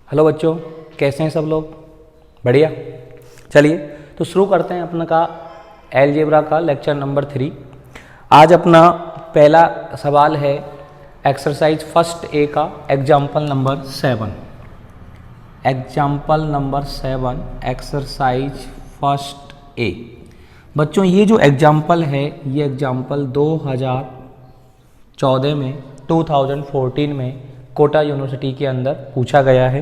Hello बच्चों, कैसे हैं सब लोग? बढ़िया। चलिए तो शुरू करते हैं अपना का अलजेब्रा का लेक्चर नंबर 3। आज अपना पहला सवाल है एक्सरसाइज फर्स्ट ए का example number 7। Example number 7 exercise first A. बच्चों ये जो एग्जाम्पल है ये एग्जाम्पल 2014 में कोटा यूनिवर्सिटी के अंदर पूछा गया है।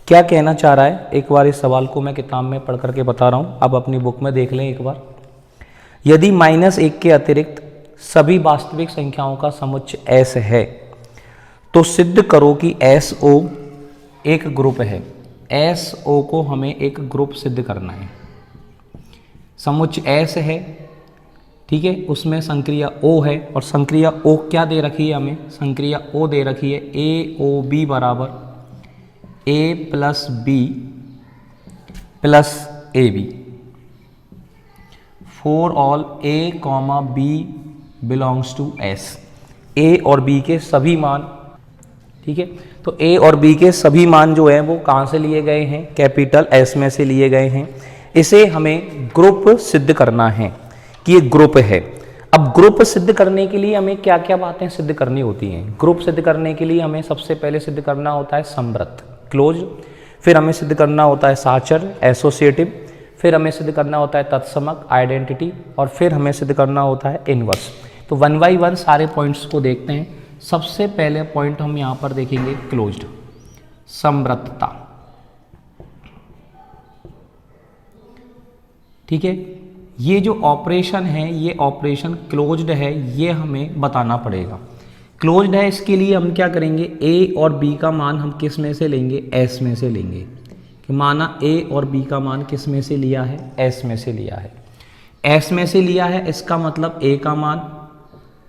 क्या कहना चाह रहा है, एक बार इस सवाल को मैं किताब में पढ़ करके बता रहा हूँ, आप अपनी बुक में देख लें एक बार। यदि -1 के अतिरिक्त सभी वास्तविक संख्याओं का समुच्चय S है तो सिद्ध करो कि SO एक ग्रुप है। SO को हमें एक ग्रुप सिद्ध करना है। समुच्चय S है, ठीक है, उसमें संक्रिया O है और संक्रिया O क्या दे रखी है हमें? संक्रिया O दे रखी है AOB बराबर A plus B plus AB for all A comma B belongs to S। A और B के सभी मान, ठीक है, तो A और B के सभी मान जो है वो कहाँ से लिए गए हैं? कैपिटल S में से लिए गए हैं। इसे हमें ग्रुप सिद्ध करना है कि ये ग्रुप है। अब ग्रुप सिद्ध करने के लिए हमें क्या क्या बातें सिद्ध करनी होती हैं? ग्रुप सिद्ध करने के लिए हमें सबसे पहले सिद्ध करना होता है समृद्ध, क्लोज, फिर हमें सिद्ध करना होता है साचर, एसोसिएटिव, फिर हमें सिद्ध करना होता है तत्समक, आइडेंटिटी, और फिर हमें सिद्ध करना होता है इनवर्स। तो 1 बाय 1 सारे पॉइंट्स को देखते हैं। सबसे पहले पॉइंट हम यहाँ पर देखेंगे क्लोज्ड, समृद्धता, ठीक है। ये जो ऑपरेशन है ये ऑपरेशन क्लोज्ड है, ये हमें बताना पड़ेगा। क्लोज्ड है, इसके लिए हम क्या करेंगे? A और B का मान हम किस में से लेंगे? S में से लेंगे। कि माना A और B का मान किस में से लिया है? S में से लिया है। S में से लिया है, इसका मतलब A का मान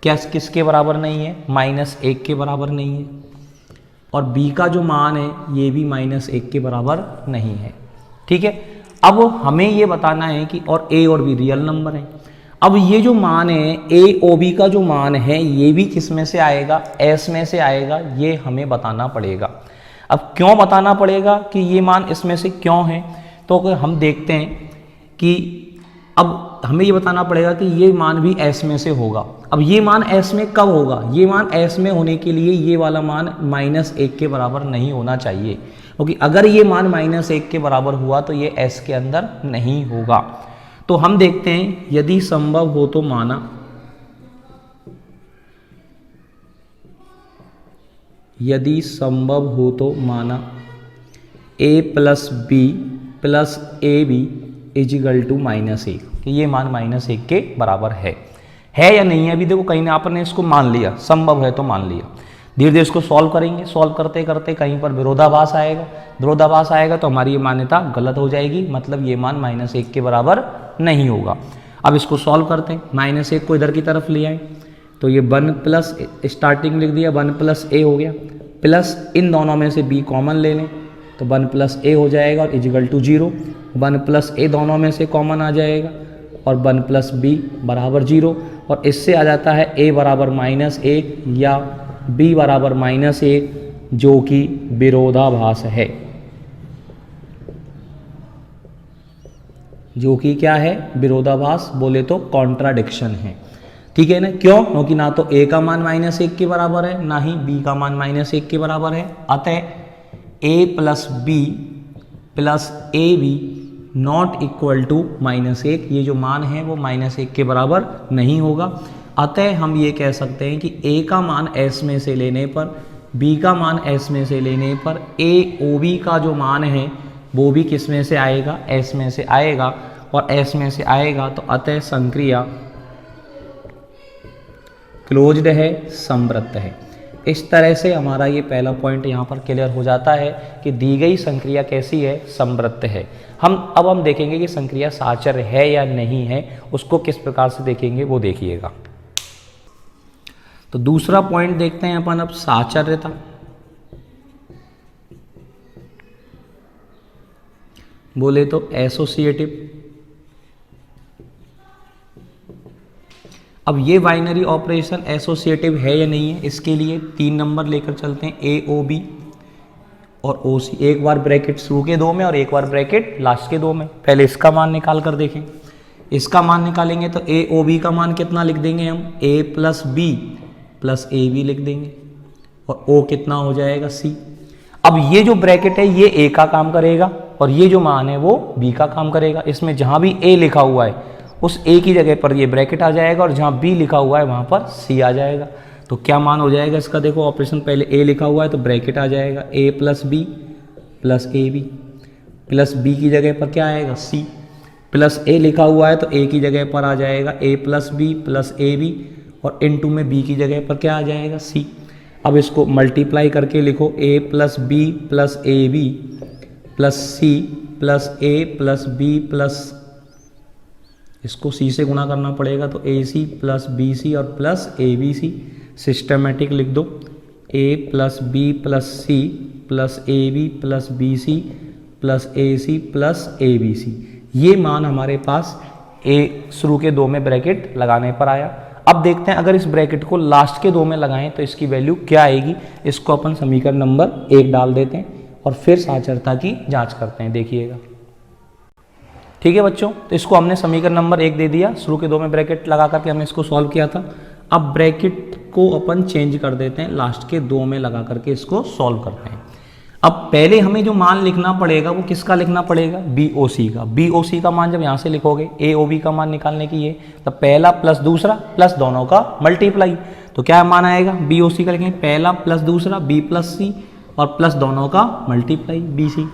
क्या किसके बराबर नहीं है? -1 के बराबर नहीं है, और B का जो मान है ये भी -1 के बराबर नहीं है, ठीक है। अब हमें ये बताना है कि और A और B रियल नंबर है। अब ये जो मान है AOB का जो मान है ये भी किस में से आएगा? S में से आएगा, ये हमें बताना पड़ेगा। अब क्यों बताना पड़ेगा कि ये मान इसमें से क्यों है? तो हम देखते हैं कि अब हमें ये बताना पड़ेगा कि ये मान भी S में से होगा। अब ये मान S में कब होगा? ये मान S में होने के लिए ये वाला मान -1 के बराबर नहीं होना चाहिए, क्योंकि अगर ये मान -1 के बराबर हुआ तो ये S के अंदर नहीं होगा। तो हम देखते हैं, यदि संभव हो तो माना, यदि संभव हो तो माना A plus B plus AB equal to -1, कि ये मान -1 के बराबर है या नहीं है? अभी देखो कहीं ना आपने इसको मान लिया, संभव है तो मान लिया। धीरे धीरे इसको सॉल्व करेंगे, सॉल्व करते करते कहीं पर विरोधाभास आएगा, विरोधाभास आएगा तो हमारी ये मान्यता गलत हो जाएगी, मतलब ये मान -1 के बराबर नहीं होगा। अब इसको सॉल्व करते हैं, -1 को इधर की तरफ ले आए तो ये 1 प्लस स्टार्टिंग लिख दिया, 1 प्लस A हो गया, प्लस इन दोनों में से B कॉमन ले लें तो 1 प्लस A हो जाएगा और इजिकल टू 0। 1 प्लस A दोनों में से कॉमन आ जाएगा और 1 प्लस B बराबर 0, और इससे आ जाता है A बराबर -1 या B बराबर -1, जो कि विरोधाभास है, जो कि क्या है? विरोधाभास, बोले तो कॉन्ट्राडिक्शन है, ठीक है ना। क्यों? क्योंकि ना तो A का मान -1 के बराबर है, ना ही B का मान -1 के बराबर है। अतः A plus B plus AB not equal to -1, ये जो मान है वो -1 के बराबर नहीं होगा। अतः हम ये कह सकते हैं कि A का मान S में से लेने पर, B का मान S में से लेने पर AOB का जो मान है वो भी किस में से आएगा? S में से आएगा, और S में से आएगा तो अतः संक्रिया क्लोज्ड है, समृद्ध है। इस तरह से हमारा ये पहला पॉइंट यहाँ पर क्लियर हो जाता है कि दी गई संक्रिया कैसी है? समृद्ध है। अब हम देखेंगे कि संक्रिया साचर है या नहीं है, उसको किस प्रकार से देखेंगे वो देखिएगा। तो दूसरा पॉइंट देखते हैं अपन अब, साचर्यता। बोले तो एसोसिएटिव। अब ये बाइनरी ऑपरेशन एसोसिएटिव है या नहीं है, इसके लिए 3 नंबर लेकर चलते हैं। AOB और OC, एक बार ब्रैकेट शुरू के दो में और एक बार ब्रैकेट लास्ट के दो में। पहले इसका मान निकाल कर देखें। इसका मान निकालेंगे तो AOB का मान कितना लिख देंगे हम, A plus B plus AB लिख देंगे और O कितना हो जाएगा C। अब ये जो ब्रैकेट है ये A का काम करेगा और ये जो मान है वो B का काम करेगा। इसमें जहां भी A लिखा हुआ है उस A की जगह पर ये ब्रैकेट आ जाएगा और जहां B लिखा हुआ है वहां पर C आ जाएगा। तो क्या मान हो जाएगा इसका, देखो ऑपरेशन पहले A लिखा हुआ है तो ब्रैकेट आ जाएगा A plus B plus AB, plus B की जगह पर क्या आएगा C, प्लस A लिखा हुआ है तो A की जगह पर आ जाएगा A plus B plus AB और इनटू में B की जगह पर क्या आ जाएगा C। अब इसको मल्टीप्लाई करके लिखो A plus B plus AB plus C plus A plus B plus, इसको C से गुणा करना पड़ेगा तो AC प्लस BC और प्लस ABC। सिस्टमेटिक लिख दो A plus B plus C plus AB plus BC plus AC plus ABC। ये मान हमारे पास A शुरू के दो में ब्रैकेट लगाने पर आया। अब देखते हैं अगर इस ब्रैकेट को लास्ट के दो में लगाएं तो इसकी वैल्यू क्या आएगी। इसको अपन समीकरण नंबर 1 डाल देते हैं और फिर साचरता की जांच करते हैं, देखिएगा। ठीक है बच्चों, तो इसको हमने समीकरण नंबर 1 दे दिया, शुरू के दो में ब्रैकेट लगा करके हमने इसको सॉल्व किया था। अब ब्रैकेट को अपन चेंज कर देते हैं, लास्ट के दो में लगा करके इसको सॉल्व करते हैं। अब पहले हमें जो मान लिखना पड़ेगा वो किसका लिखना पड़ेगा, BOC का। BOC का मान जब यहाँ से लिखोगे AOB का मान निकालने की है तो पहला प्लस दूसरा प्लस दोनों का मल्टीप्लाई, तो क्या मान आएगा BOC का लिखेंगे पहला प्लस दूसरा B प्लस C और प्लस दोनों का मल्टीप्लाई BC।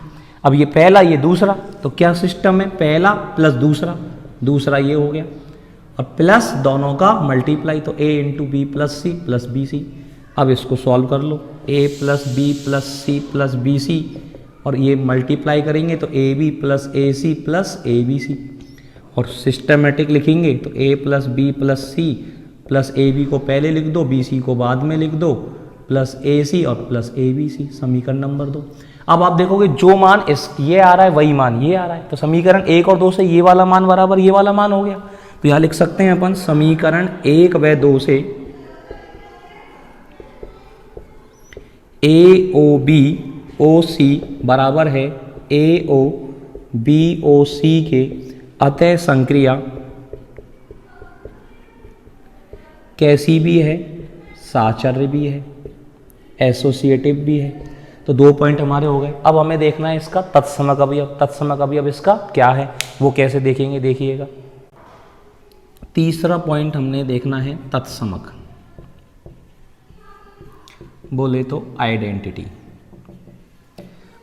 अब ये पहला ये दूसरा, तो क्या सिस्टम है, पहला प्लस दूसरा, दूसरा ये हो गया और प्लस दोनों का मल्टीप्लाई, तो A into B plus C plus BC। अब इसको सॉल्व कर लो, A plus B plus C plus BC और ये मल्टीप्लाई करेंगे तो AB plus AC plus ABC और सिस्टमेटिक लिखेंगे तो A plus B plus C plus AB को पहले लिख दो, BC को बाद में लिख दो, प्लस AC और प्लस ABC। समीकरण नंबर 2। अब आप देखोगे जो मान ये आ रहा है वही मान ये आ रहा है, तो समीकरण 1 और 2 से ये वाला मान बराबर ये वाला मान हो गया। तो यहाँ लिख सकते हैं अपन समीकरण 1 व 2 से AOB OC बराबर है AO BOC के अतः संक्रिया कैसी भी है, साचर्य भी है, एसोसिएटिव भी है। तो 2 पॉइंट हमारे हो गए। अब हमें देखना है इसका तत्समक अवयव। तत्समक अवयव इसका क्या है वो कैसे देखेंगे, देखिएगा। तीसरा पॉइंट हमने देखना है तत्समक, बोले तो आइडेंटिटी।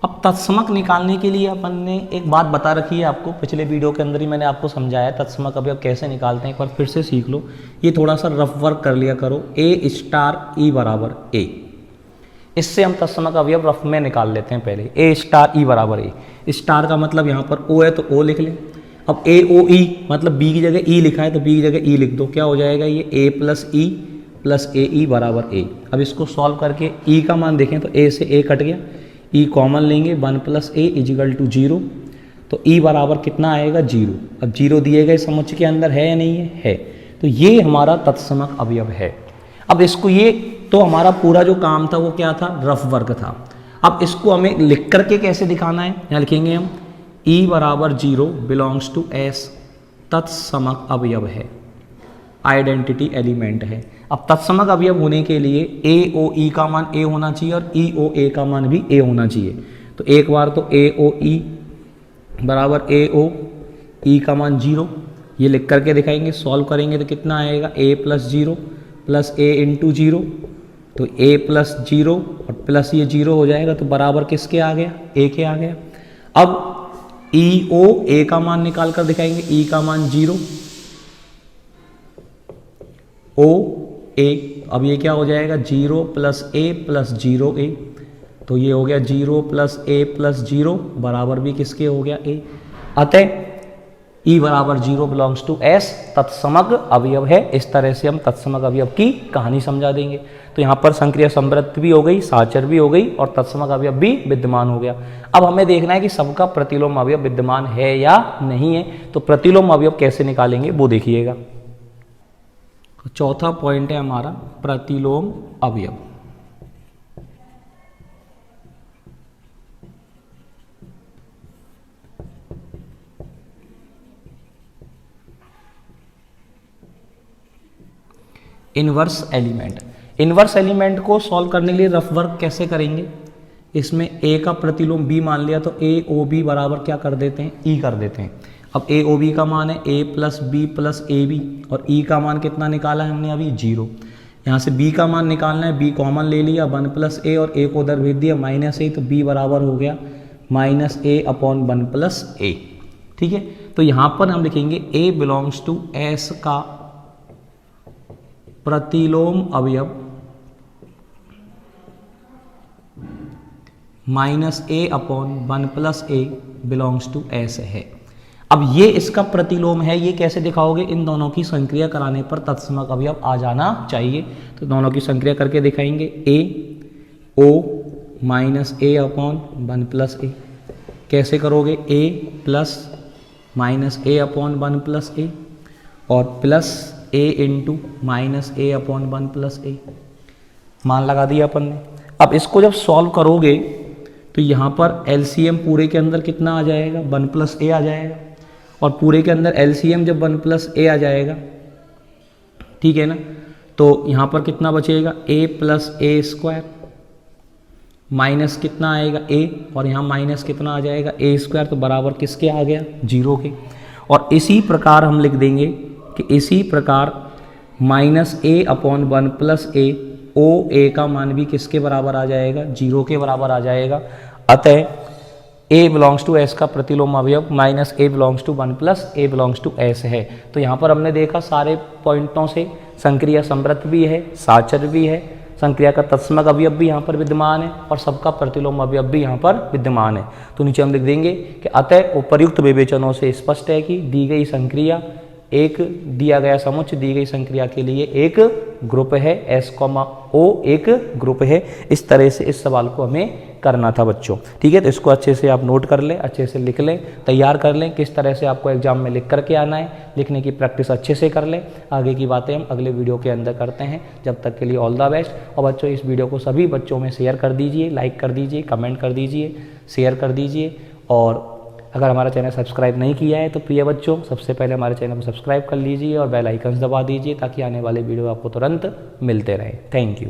अब तत्समक निकालने के लिए अपन ने एक बात बता रखी है आपको, पिछले वीडियो के अंदर ही मैंने आपको समझाया तत्समक अवयव कैसे निकालते हैं, एक बार फिर से सीख लो। ये थोड़ा सा रफ वर्क कर लिया करो। A स्टार E बराबर A, इससे हम तत्समक अवयव रफ में निकाल लेते हैं। पहले A स्टार E बराबर A, स्टार का मतलब यहाँ पर O है तो O लिख लें। अब AOE मतलब B की जगह E लिखा है तो B की जगह E लिख दो, क्या हो जाएगा ये A plus E plus AE बराबर A। अब इसको सॉल्व करके E का मान देखें तो A से A कट गया, E कॉमन लेंगे 1 प्लस A इजिकल टू 0, तो E बराबर कितना आएगा 0। अब 0 दिए गए समुच्चय के अंदर है या नहीं है, तो ये हमारा तत्समक अवयव है। अब इसको ये तो हमारा पूरा जो काम था वो क्या था, रफ वर्क था। अब इसको हमें लिख करके कैसे दिखाना है, यहाँ लिखेंगे हम E बराबर 0 बिलोंग्स टू S, तत्समक अवयव है, आइडेंटिटी एलिमेंट है। अब तत्समक अवयव होने के लिए AOE का मान A होना चाहिए और EOA का मान भी A होना चाहिए। तो एक बार तो AOE बराबर AO, E का मान 0, ये लिख करके दिखाएंगे। सॉल्व करेंगे तो कितना आएगा A plus 0 plus A into 0, तो A प्लस 0 और प्लस ये 0 हो जाएगा तो बराबर किसके आ गया, A के आ गया। अब EO A का मान निकाल कर दिखाएंगे, E का मान 0, O A, अब ये क्या हो जाएगा 0 प्लस A प्लस 0A, तो ये हो गया 0 प्लस A प्लस 0 बराबर भी किसके हो गया A। अतः E बराबर 0 बिलोंग्स टू S, तत्समक अवयव है। इस तरह से हम तत्समक अवयव की कहानी समझा देंगे। तो यहाँ पर संक्रिया समृद्ध भी हो गई, साचर भी हो गई और तत्समक अवयव भी विद्यमान हो गया। अब हमें देखना है कि सबका प्रतिलोम अवयव विद्यमान है या नहीं है। तो प्रतिलोम अवयव कैसे निकालेंगे वो देखिएगा। चौथा पॉइंट है हमारा प्रतिलोम अवयव। Inverse element. इन्वर्स एलिमेंट को सॉल्व करने के लिए रफ वर्क कैसे करेंगे, इसमें ए का प्रतिलोम बी मान लिया तो ए ओ बी बराबर क्या कर देते हैं, ई कर देते हैं। अब ए ओ बी का मान है A plus B plus A B, और ई का मान कितना निकाला है हमने अभी 0। यहाँ से बी का मान निकालना है, बी कॉमन ले लिया 1 प्लस ए और ए को उधर भेज दिया माइनस ए, तो बी बराबर हो गया माइनस ए अपॉन 1 प्लस ए। ठीक है, तो यहाँ पर हम लिखेंगे ए बिलोंग्स टू एस का प्रतिलोम अवयव minus A upon 1 plus A belongs to S है। अब ये इसका प्रतिलोम है, ये कैसे दिखाओगे, इन दोनों की संक्रिया कराने पर तत्समक अवयव आ जाना चाहिए। तो दोनों की संक्रिया करके दिखाएंगे, ए O minus A upon 1 plus ए। कैसे करोगे, ए plus minus A upon 1 plus ए और plus A into minus A upon 1 plus ए, मान लगा दिया अपन ने। अब इसको जब सॉल्व करोगे तो यहाँ पर एलसीएम पूरे के अंदर कितना आ जाएगा, 1 प्लस ए आ जाएगा, और पूरे के अंदर एलसीएम जब 1 प्लस ए आ जाएगा, ठीक है ना, तो यहाँ पर कितना बचेगा, ए प्लस ए स्क्वायर माइनस कितना आएगा ए, और यहाँ माइनस कितना आ जाएगा ए स्क्वायर, तो बराबर किसके आ गया, 0 के। और इसी प्रकार हम लिख देंगे कि इसी प्रकार माइनस ए अपॉन 1 प्लस ए, ओ ए का मान भी किसके बराबर आ जाएगा, 0 के बराबर आ जाएगा। अतः ए बिलोंग्स टू एस का प्रतिलोम अवयव minus A belongs to 1 plus A belongs to S है। तो यहाँ पर हमने देखा सारे पॉइंटों से संक्रिया समृद्ध भी है, साचर भी है, संक्रिया का तत्समक अवयव भी यहाँ पर विद्यमान है, और सबका प्रतिलोम अवयव भी यहाँ पर विद्यमान है। तो नीचे हम लिख देंगे कि अतः उपर्युक्त विवेचनों से स्पष्ट है कि दी गई संक्रिया एक दिया गया समुच्चय दी गई संक्रिया के लिए एक ग्रुप है, एस कॉमा ओ एक ग्रुप है। इस तरह से इस सवाल को हमें करना था बच्चों। ठीक है, तो इसको अच्छे से आप नोट कर लें, अच्छे से लिख लें, तैयार कर लें, किस तरह से आपको एग्जाम में लिख करके आना है, लिखने की प्रैक्टिस अच्छे से कर लें। आगे की बातें हम अगले वीडियो के अंदर करते हैं। जब तक के लिए ऑल द बेस्ट। और बच्चों, इस वीडियो को सभी बच्चों में शेयर कर दीजिए, लाइक कर दीजिए, कमेंट कर दीजिए, शेयर कर दीजिए। और अगर हमारा चैनल सब्सक्राइब नहीं किया है तो प्रिय बच्चों, सबसे पहले हमारे चैनल को सब्सक्राइब कर लीजिए और बेल आइकन दबा दीजिए, ताकि आने वाले वीडियो आपको तुरंत मिलते रहें। Thank you.